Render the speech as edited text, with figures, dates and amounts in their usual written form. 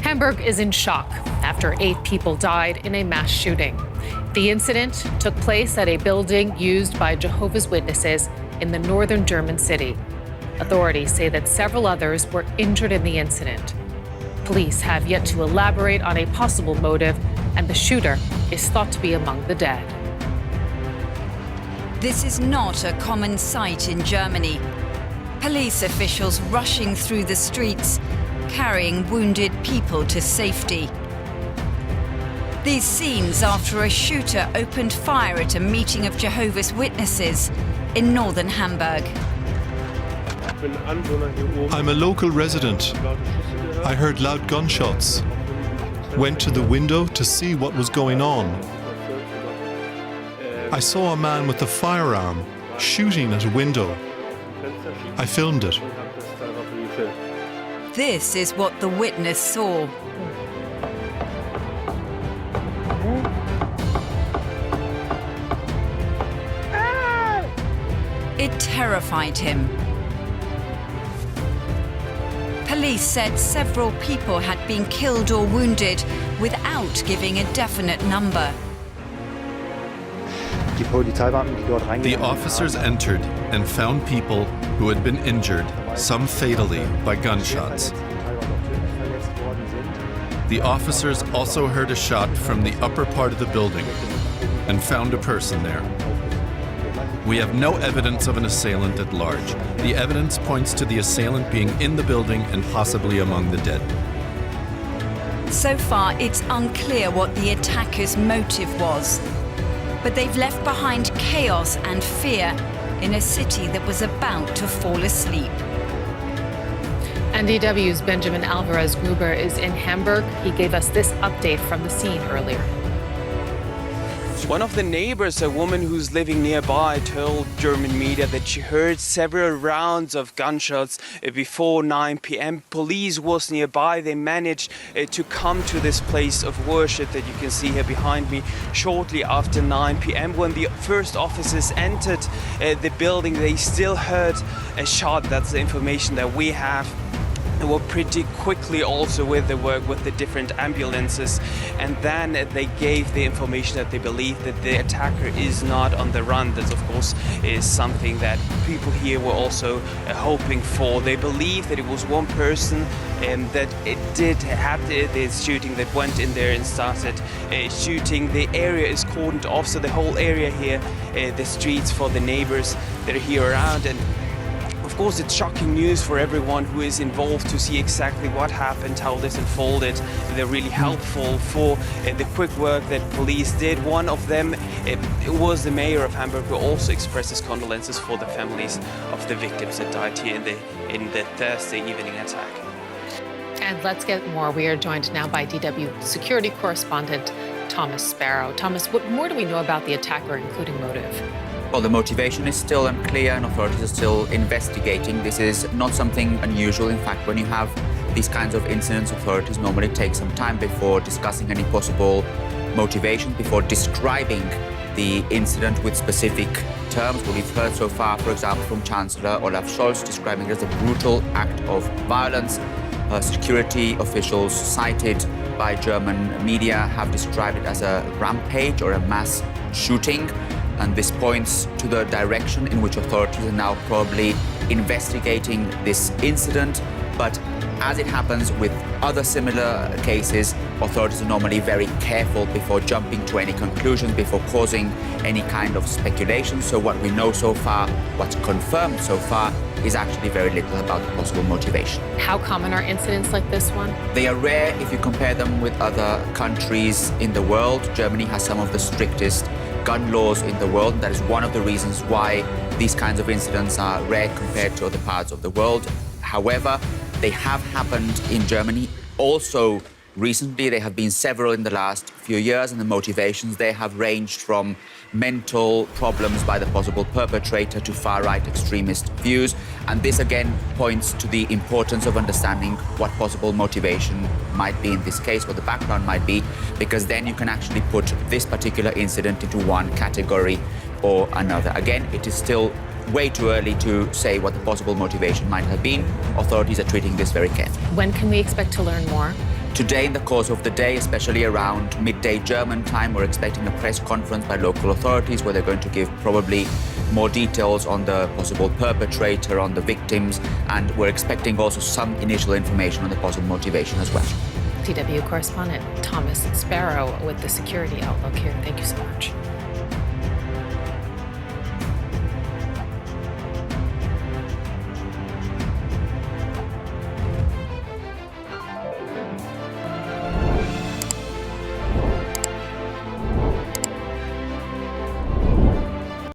Hamburg is in shock after 8 people died in a mass shooting. The incident took place at a building used by Jehovah's Witnesses in the northern German city. Authorities say that several others were injured in the incident. Police have yet to elaborate on a possible motive, and the shooter is thought to be among the dead. This is not a common sight in Germany. Police officials rushing through the streets, carrying wounded people to safety. These scenes after a shooter opened fire at a meeting of Jehovah's Witnesses in northern Hamburg. I'm a local resident. I heard loud gunshots. Went to the window to see what was going on. I saw a man with a firearm shooting at a window. I filmed it. This is what the witness saw. It terrified him. Police said several people had been killed or wounded without giving a definite number. The officers entered and found people who had been injured, some fatally, by gunshots. The officers also heard a shot from the upper part of the building and found a person there. We have no evidence of an assailant at large. The evidence points to the assailant being in the building and possibly among the dead. So far, it's unclear what the attackers' motive was. But they've left behind chaos and fear in a city that was about to fall asleep. And DW's Benjamin Alvarez-Gruber is in Hamburg. He gave us this update from the scene earlier. One of the neighbors, a woman who's living nearby, told German media that she heard several rounds of gunshots before 9 p.m. Police was nearby. They managed to come to this place of worship that you can see here behind me shortly after 9 p.m. When the first officers entered the building, they still heard a shot. That's the information that we have. They were pretty quickly also with the work with the different ambulances, and then they gave the information that they believe that the attacker is not on the run. That of course is something that people here were also hoping for. They believe that it was one person that it did have this shooting that went in there and started shooting. The area is cordoned off, so the whole area here, the streets for the neighbors that are here around. And of course, it's shocking news for everyone who is involved to see exactly what happened, how this unfolded. They're really helpful for the quick work that police did. One of them it was the mayor of Hamburg, who also expressed his condolences for the families of the victims that died here in the Thursday evening attack. And let's get more. We are joined now by DW security correspondent Thomas Sparrow. Thomas, what more do we know about the attacker, including motive? Well, the motivation is still unclear and authorities are still investigating. This is not something unusual. In fact, when you have these kinds of incidents, authorities normally take some time before discussing any possible motivation, before describing the incident with specific terms. What we've heard so far, for example, from Chancellor Olaf Scholz, describing it as a brutal act of violence. Security officials cited by German media have described it as a rampage or a mass shooting. And this points to the direction in which authorities are now probably investigating this incident. But as it happens with other similar cases, authorities are normally very careful before jumping to any conclusions, before causing any kind of speculation. So what we know so far, what's confirmed so far, is actually very little about the possible motivation. How common are incidents like this one? They are rare if you compare them with other countries in the world. Germany has some of the strictest gun laws in the world. That is one of the reasons why these kinds of incidents are rare compared to other parts of the world. However, they have happened in Germany also Recently, there have been several in the last few years, and the motivations they have ranged from mental problems by the possible perpetrator to far-right extremist views. And this again points to the importance of understanding what possible motivation might be in this case, what the background might be, because then you can actually put this particular incident into one category or another. Again, it is still way too early to say what the possible motivation might have been. Authorities are treating this very carefully. When can we expect to learn more? Today, in the course of the day, especially around midday German time, we're expecting a press conference by local authorities where they're going to give probably more details on the possible perpetrator, on the victims, and we're expecting also some initial information on the possible motivation as well. DW correspondent Thomas Sparrow with the Security Outlook here. Thank you so much.